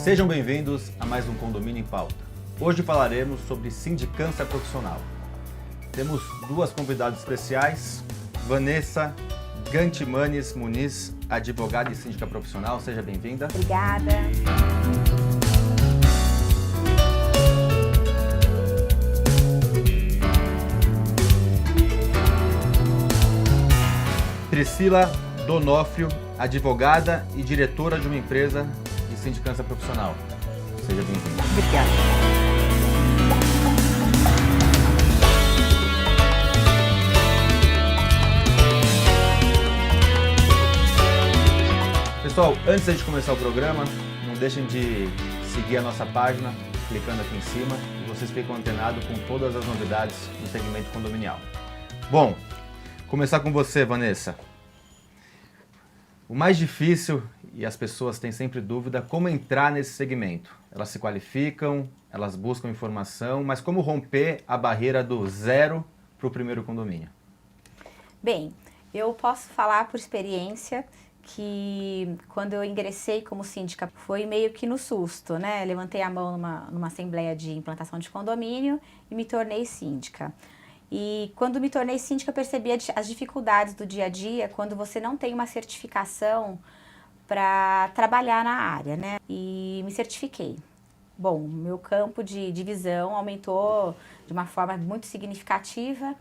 Sejam bem-vindos a mais um Condomínio em Pauta. Hoje falaremos sobre sindicância profissional. Temos duas convidadas especiais, Vanessa Gantimanes Muniz, advogada e síndica profissional. Seja bem-vinda. Obrigada. Priscila Donofrio, advogada e diretora de uma empresa de sindicância profissional. Seja bem-vinda. Obrigada. Pessoal, antes de começar o programa, não deixem de seguir a nossa página, clicando aqui em cima, e vocês ficam antenados com todas as novidades do segmento condominial. Bom, começar com você, Vanessa. O mais difícil, e as pessoas têm sempre dúvida, como entrar nesse segmento. Elas se qualificam, elas buscam informação, mas como romper a barreira do zero para o primeiro condomínio? Bem, eu posso falar por experiência que quando eu ingressei como síndica foi meio que no susto, né? Levantei a mão numa assembleia de implantação de condomínio e me tornei síndica. E quando me tornei síndica, eu percebi as dificuldades do dia a dia quando você não tem uma certificação para trabalhar na área, né? E me certifiquei. Bom, meu campo de visão aumentou de uma forma muito significativa,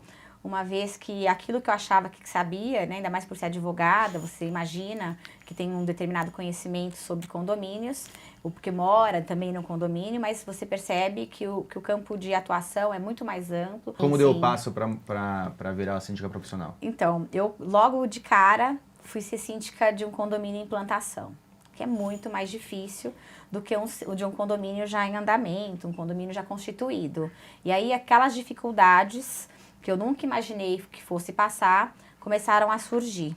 uma vez que aquilo que eu achava que sabia, né, ainda mais por ser advogada, você imagina que tem um determinado conhecimento sobre condomínios, porque mora também no condomínio, mas você percebe que o campo de atuação é muito mais amplo. Como deu o passo para virar a síndica profissional? Então, eu logo de cara fui ser síndica de um condomínio em implantação, que é muito mais difícil do que o de um condomínio já em andamento, um condomínio já constituído. E aí aquelas dificuldades que eu nunca imaginei que fosse passar, começaram a surgir.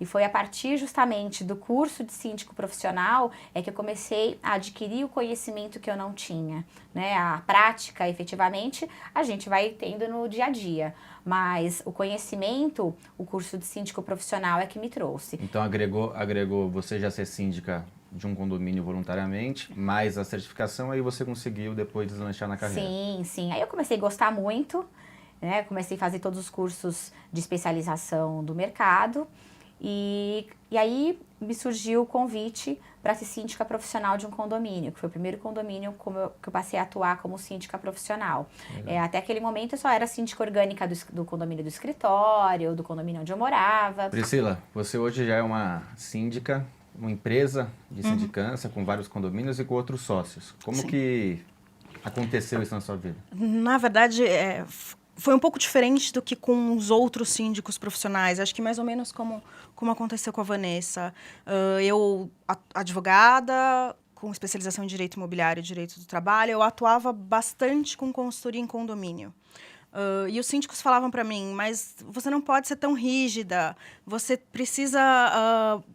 E foi a partir justamente do curso de síndico profissional é que eu comecei a adquirir o conhecimento que eu não tinha, né? A prática, efetivamente, a gente vai tendo no dia a dia, mas o conhecimento, o curso de síndico profissional é que me trouxe. Então agregou você já ser síndica de um condomínio voluntariamente, mais a certificação, aí você conseguiu depois deslanchar na carreira. Sim. Aí eu comecei a gostar muito, né? Comecei a fazer todos os cursos de especialização do mercado e aí me surgiu o convite para ser síndica profissional de um condomínio, que foi o primeiro condomínio que eu passei a atuar como síndica profissional. Até aquele momento eu só era síndica orgânica do condomínio do escritório, do condomínio onde eu morava. Priscila, você hoje já é uma síndica, uma empresa de sindicância com vários condomínios e com outros sócios. Como Sim. que aconteceu isso na sua vida? Na verdade, foi um pouco diferente do que com os outros síndicos profissionais. Acho que mais ou menos como aconteceu com a Vanessa. Eu, advogada, com especialização em direito imobiliário e direito do trabalho, eu atuava bastante com consultoria em condomínio. E os síndicos falavam para mim, mas você não pode ser tão rígida, você precisa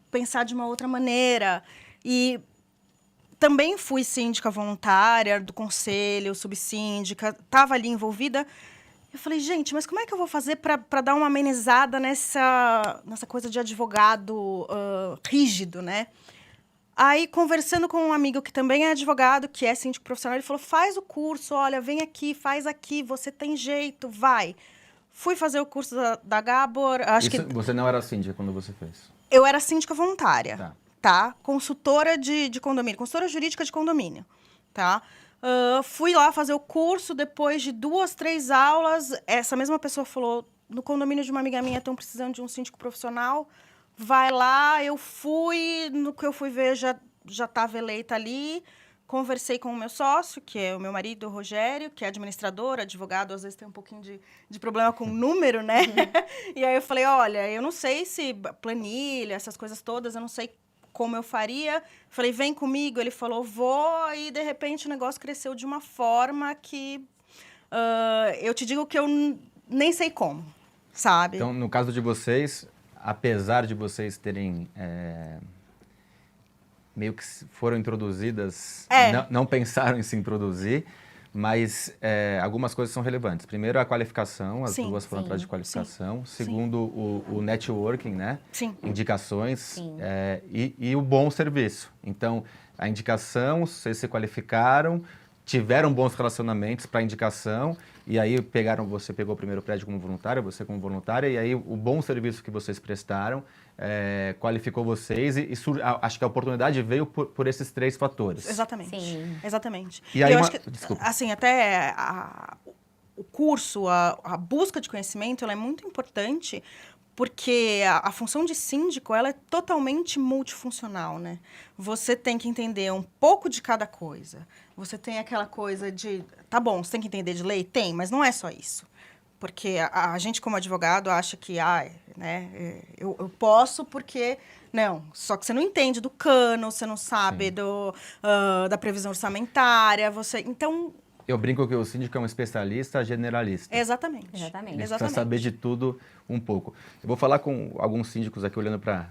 pensar de uma outra maneira. E também fui síndica voluntária do conselho, subsíndica, estava ali envolvida. Eu falei, gente, mas como é que eu vou fazer para dar uma amenizada nessa coisa de advogado rígido, né? Aí, conversando com um amigo que também é advogado, que é síndico profissional, ele falou, faz o curso, olha, vem aqui, faz aqui, você tem jeito, vai. Fui fazer o curso da Gabor, Você não era síndica quando você fez? Eu era síndica voluntária, Tá. Consultora de condomínio, consultora jurídica de condomínio, tá? Fui lá fazer o curso, depois de 2, 3 aulas, essa mesma pessoa falou, no condomínio de uma amiga minha estão precisando de um síndico profissional, vai lá, eu fui, no que eu fui ver já estava eleita ali, conversei com o meu sócio, que é o meu marido, o Rogério, que é administrador, advogado, às vezes tem um pouquinho de problema com número, né? E aí eu falei, olha, eu não sei se planilha, essas coisas todas, eu não sei como eu faria. Falei, vem comigo. Ele falou, vou. E, de repente, o negócio cresceu de uma forma que eu te digo que eu nem sei como, sabe? Então, no caso de vocês, apesar de vocês terem meio que foram introduzidas, não pensaram em se introduzir, mas algumas coisas são relevantes. Primeiro, a qualificação, as Sim, duas foram sim, atrás de qualificação. sim. Segundo, o networking, né? Sim. Indicações Sim. E o bom serviço. Então, a indicação, vocês se qualificaram, tiveram bons relacionamentos para indicação, e aí você pegou o primeiro prédio como voluntária, você como voluntária, e aí o bom serviço que vocês prestaram qualificou vocês, acho que a oportunidade veio por esses 3 fatores. Exatamente. Sim. Exatamente. E aí eu acho que, desculpa. assim, até o curso, a busca de conhecimento, ela é muito importante, porque a função de síndico, ela é totalmente multifuncional, né? Você tem que entender um pouco de cada coisa. Você tem aquela coisa de, tá bom, você tem que entender de lei? Tem, mas não é só isso. Porque a gente, como advogado, acha que, né, eu posso porque... Não, só que você não entende do cano, você não sabe da previsão orçamentária, Então... Eu brinco que o síndico é um especialista generalista. Exatamente. Exatamente. Ele precisa saber de tudo um pouco. Eu vou falar com alguns síndicos aqui olhando para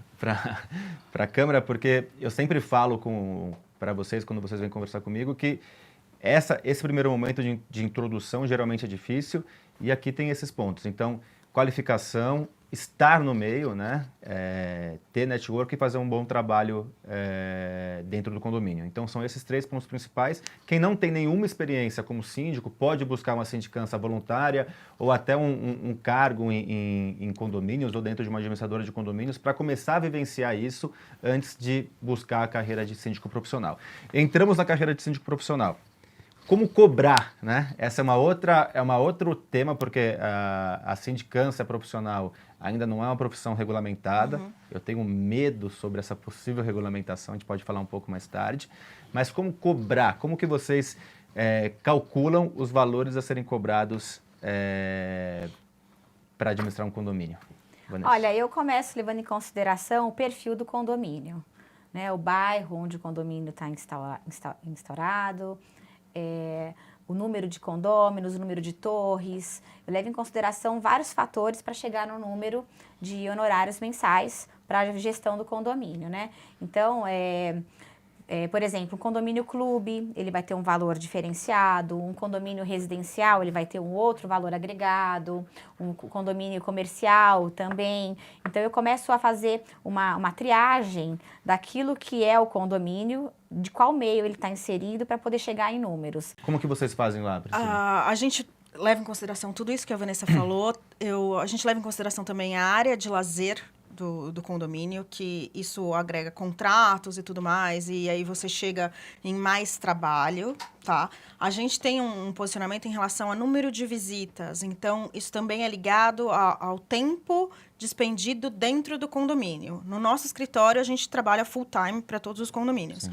a câmera, porque eu sempre falo para vocês, quando vocês vêm conversar comigo, que esse primeiro momento de introdução geralmente é difícil, e aqui tem esses pontos. Então, qualificação, estar no meio, né? Ter network e fazer um bom trabalho dentro do condomínio. Então, são esses 3 pontos principais. Quem não tem nenhuma experiência como síndico pode buscar uma sindicância voluntária ou até um cargo em condomínios ou dentro de uma administradora de condomínios para começar a vivenciar isso antes de buscar a carreira de síndico profissional. Entramos na carreira de síndico profissional. Como cobrar, né? Essa é uma outro tema, porque a sindicância profissional ainda não é uma profissão regulamentada. Uhum. Eu tenho medo sobre essa possível regulamentação, a gente pode falar um pouco mais tarde. Mas como cobrar? Como que vocês calculam os valores a serem cobrados para administrar um condomínio? Vanessa. Olha, eu começo levando em consideração o perfil do condomínio, né? O bairro onde o condomínio está instaurado, o número de condôminos, o número de torres. Eu levo em consideração vários fatores para chegar no número de honorários mensais para a gestão do condomínio, né? Então, por exemplo, um condomínio clube, ele vai ter um valor diferenciado, um condomínio residencial, ele vai ter um outro valor agregado, um condomínio comercial também. Então, eu começo a fazer uma triagem daquilo que é o condomínio, de qual meio ele está inserido para poder chegar em números. Como que vocês fazem lá, Priscila? A gente leva em consideração tudo isso que a Vanessa falou. A gente leva em consideração também a área de lazer do condomínio, que isso agrega contratos e tudo mais, e aí você chega em mais trabalho, tá? A gente tem um posicionamento em relação ao número de visitas, então isso também é ligado ao tempo dispendido dentro do condomínio. No nosso escritório, a gente trabalha full-time para todos os condomínios.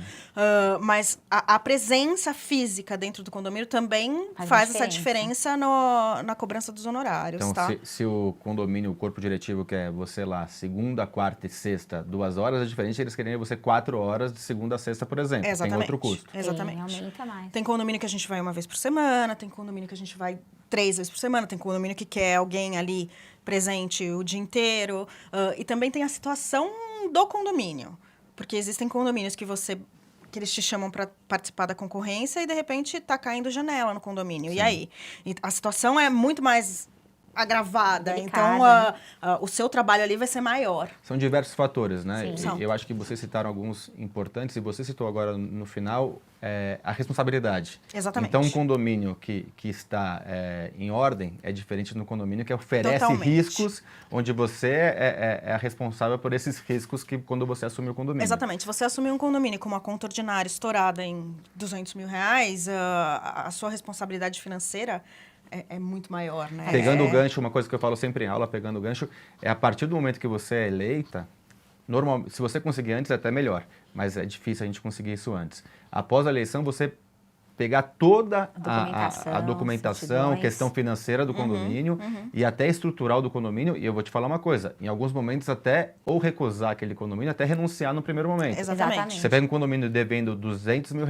Mas a presença física dentro do condomínio também faz essa diferença na cobrança dos honorários, então, tá? se o condomínio, o corpo diretivo quer você lá segunda, quarta e sexta, 2 horas, é diferente eles querem você 4 horas de segunda a sexta, por exemplo. Exatamente. Tem outro custo. Exatamente. Sim, aumenta mais. Tem condomínio que a gente vai 1 vez por semana, tem condomínio que a gente vai 3 vezes por semana, tem condomínio que quer alguém ali presente o dia inteiro. E também tem a situação do condomínio. Porque existem condomínios que eles te chamam para participar da concorrência e, de repente, está caindo janela no condomínio. Sim. E aí? A situação é muito mais agravada. Delicada, então, o seu trabalho ali vai ser maior. São diversos fatores, né? Sim. Eu acho que vocês citaram alguns importantes, e você citou agora no final a responsabilidade. Exatamente. Então, um condomínio que está em ordem é diferente do condomínio que oferece Totalmente. riscos, onde você é a responsável por esses riscos quando você assume o condomínio. Exatamente. Se você assumir um condomínio com uma conta ordinária estourada em R$200 mil, a sua responsabilidade financeira é muito maior, né? Pegando o gancho, uma coisa que eu falo sempre em aula, pegando o gancho, a partir do momento que você é eleita, se você conseguir antes, é até melhor, mas é difícil a gente conseguir isso antes. Após a eleição, você pegar toda a documentação, questão financeira do condomínio e até estrutural do condomínio, e eu vou te falar uma coisa, em alguns momentos até ou recusar aquele condomínio, até renunciar no primeiro momento. Exatamente. Você pega um condomínio devendo R$200 mil,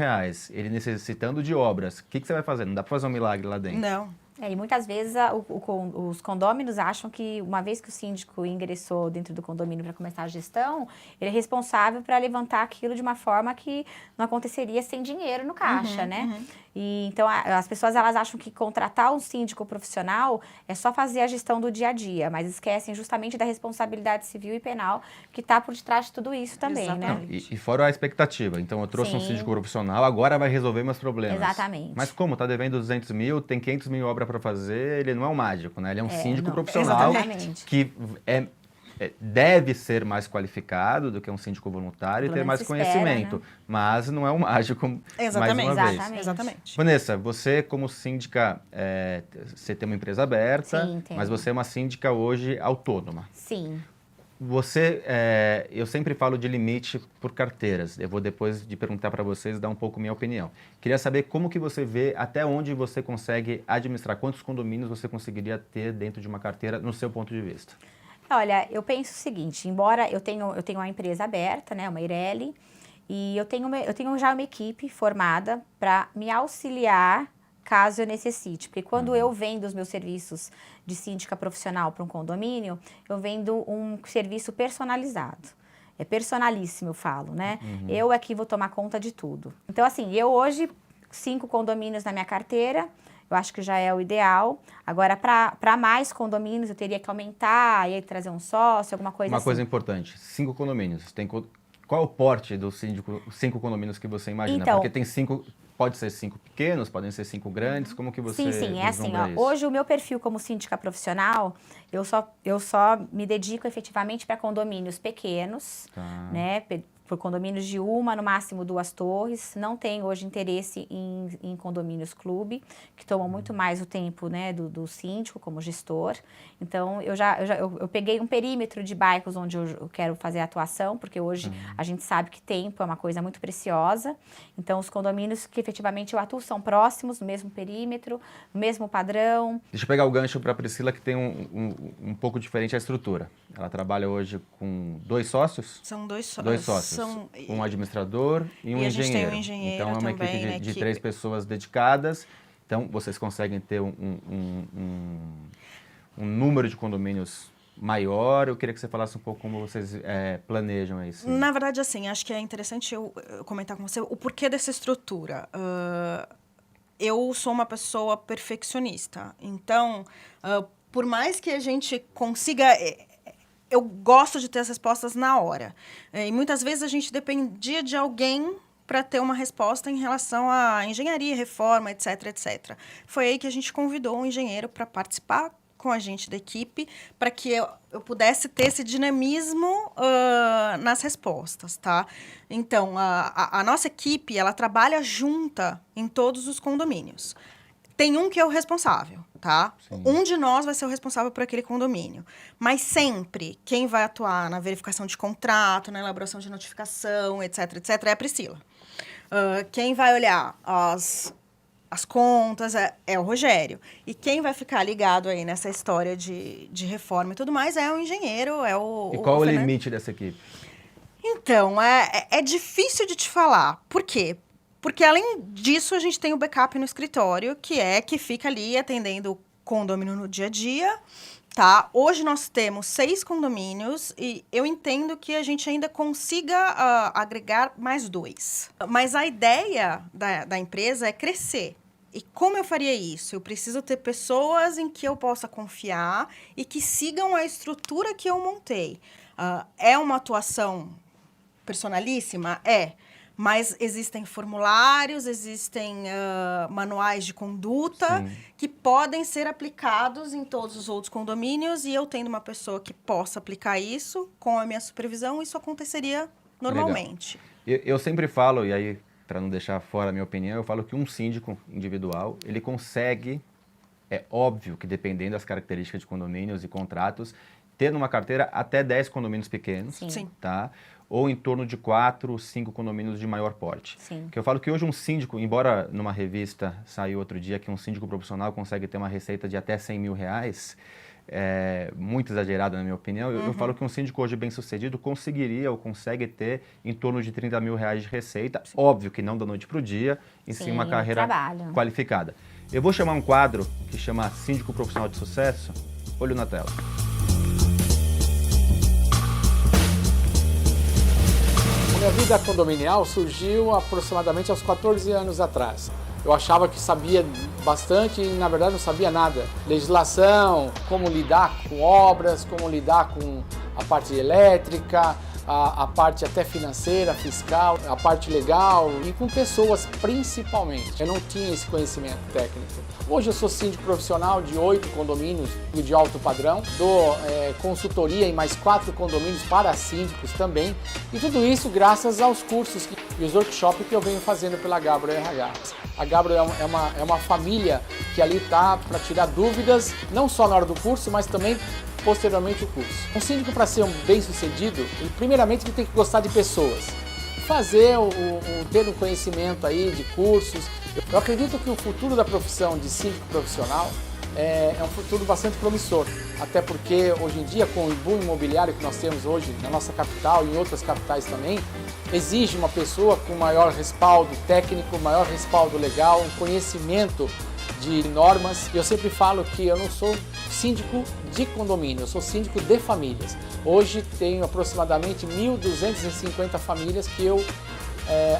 ele necessitando de obras, o que você vai fazer? Não dá para fazer um milagre lá dentro. Não. E muitas vezes os condôminos acham que uma vez que o síndico ingressou dentro do condomínio para começar a gestão, ele é responsável para levantar aquilo de uma forma que não aconteceria sem dinheiro no caixa, né? E, então, as pessoas elas acham que contratar um síndico profissional é só fazer a gestão do dia a dia, mas esquecem justamente da responsabilidade civil e penal que está por detrás de tudo isso também, Exatamente. né? E fora a expectativa. Então, eu trouxe um Sim. síndico profissional, agora vai resolver meus problemas. Exatamente. Mas como? Tá devendo 200 mil, tem 500 mil obra para fazer, ele não é um mágico, né? Ele é um síndico não, profissional exatamente. que deve ser mais qualificado do que um síndico voluntário e ter Pelo mais menos se espera, conhecimento. né? Mas não é um mágico, Exatamente. mais uma vez. Exatamente. Exatamente. Vanessa, você como síndica, você tem uma empresa aberta, Sim, tenho. mas você é uma síndica hoje autônoma. Sim. Eu sempre falo de limite por carteiras. Eu vou depois de perguntar para vocês dar um pouco minha opinião. Queria saber como que você vê, até onde você consegue administrar, quantos condomínios você conseguiria ter dentro de uma carteira, no seu ponto de vista. Olha, eu penso o seguinte, embora eu tenha uma empresa aberta, né, uma Eireli, e eu tenho já uma equipe formada para me auxiliar caso eu necessite. Porque quando eu vendo os meus serviços de síndica profissional para um condomínio, eu vendo um serviço personalizado. É personalíssimo, eu falo, né? Eu é que vou tomar conta de tudo. Então, assim, eu hoje, 5 condomínios na minha carteira, eu acho que já é o ideal. Agora, para mais condomínios, eu teria que aumentar, e aí trazer um sócio, alguma coisa Uma assim. coisa importante, 5 condomínios. Qual é o porte dos 5 condomínios que você imagina? Então, Porque tem 5, pode ser 5 pequenos, podem ser 5 grandes, como que você Sim, é assim, vislumbra ó, isso? hoje o meu perfil como síndica profissional, eu só me dedico efetivamente para condomínios pequenos, Tá. né, por condomínios de uma, no máximo 2 torres. Não tenho hoje interesse em condomínios clube, que tomam muito mais o tempo, né, do síndico como gestor. Então, eu peguei um perímetro de bairros onde eu quero fazer a atuação, porque hoje a gente sabe que tempo é uma coisa muito preciosa. Então, os condomínios que efetivamente eu atuo são próximos, no mesmo perímetro, no mesmo padrão. Deixa eu pegar o gancho para a Priscila, que tem um pouco diferente a estrutura. Ela trabalha hoje com 2 sócios? São 2 sócios. 2 sócios. Um administrador e um E a gente engenheiro. tem um engenheiro então, é uma também equipe na de equipe. 3 pessoas dedicadas. Então, vocês conseguem ter um número de condomínios maior. Eu queria que você falasse um pouco como vocês planejam isso. Na verdade, assim, acho que é interessante eu comentar com você o porquê dessa estrutura. Eu sou uma pessoa perfeccionista. Então, por mais que a gente consiga... Eu gosto de ter as respostas na hora. E muitas vezes a gente dependia de alguém para ter uma resposta em relação à engenharia, reforma, etc, etc. Foi aí que a gente convidou um engenheiro para participar com a gente da equipe, para que eu pudesse ter esse dinamismo nas respostas, tá? Então, a nossa equipe, ela trabalha junta em todos os condomínios. Tem um que é o responsável, tá? Sim. Um de nós vai ser o responsável por aquele condomínio. Mas sempre, quem vai atuar na verificação de contrato, na elaboração de notificação, etc, etc, é a Priscila. Quem vai olhar as contas é o Rogério. E quem vai ficar ligado aí nessa história de reforma e tudo mais é o engenheiro, é o... E qual o Fernando. limite dessa equipe? Então, é difícil de te falar. Por quê? Porque, além disso, a gente tem o backup no escritório, que fica ali atendendo o condomínio no dia a dia, tá? Hoje nós temos 6 condomínios e eu entendo que a gente ainda consiga agregar mais 2. Mas a ideia da empresa é crescer. E como eu faria isso? Eu preciso ter pessoas em que eu possa confiar e que sigam a estrutura que eu montei. É uma atuação personalíssima? É. Mas existem formulários, existem manuais de conduta que podem ser aplicados em todos os outros condomínios e eu tendo uma pessoa que possa aplicar isso com a minha supervisão, isso aconteceria normalmente. Eu sempre falo, e aí, para não deixar fora a minha opinião, eu falo que um síndico individual, ele consegue, é óbvio que dependendo das características de condomínios e contratos, ter numa carteira até 10 condomínios pequenos, Sim. tá? Ou em torno de 4, 5 condomínios de maior porte. Sim. Que eu falo que hoje um síndico, embora numa revista saiu outro dia que um síndico profissional consegue ter uma receita de até 100 mil reais, muito exagerado na minha opinião, eu falo que um síndico hoje bem sucedido conseguiria ou consegue ter em torno de 30 mil reais de receita, óbvio que não da noite para o dia, e sim uma carreira trabalho. qualificada. Eu vou chamar um quadro que chama Síndico Profissional de Sucesso. Olho na tela. A minha vida condominial surgiu aproximadamente aos 14 anos atrás. Eu achava que sabia bastante e, na verdade, não sabia nada. Legislação, como lidar com obras, como lidar com a parte elétrica, a parte até financeira, fiscal, a parte legal e com pessoas principalmente. Eu não tinha esse conhecimento técnico. Hoje eu sou síndico profissional de 8 condomínios de alto padrão, dou consultoria em mais 4 condomínios para síndicos também, e tudo isso graças aos cursos e os workshops que eu venho fazendo pela Gabro RH. A Gabro é uma família que ali está para tirar dúvidas, não só na hora do curso, mas também posteriormente o curso. Um síndico, para ser bem-sucedido, primeiramente ele tem que gostar de pessoas. Ter um conhecimento aí de cursos. Eu acredito que o futuro da profissão de síndico profissional é um futuro bastante promissor. Até porque hoje em dia, com o boom imobiliário que nós temos hoje na nossa capital e em outras capitais também, exige uma pessoa com maior respaldo técnico, maior respaldo legal, um conhecimento de normas. Eu sempre falo que eu não sou síndico de condomínio, eu sou síndico de famílias. Hoje tenho aproximadamente 1.250 famílias que eu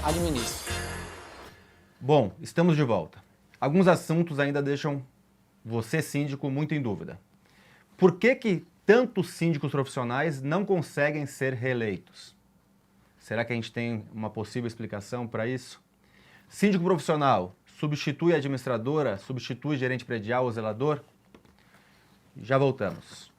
administro. Bom, estamos de volta. Alguns assuntos ainda deixam você, síndico, muito em dúvida. Por que tantos síndicos profissionais não conseguem ser reeleitos? Será que a gente tem uma possível explicação para isso? Síndico profissional substitui a administradora, substitui gerente predial ou zelador? Já voltamos.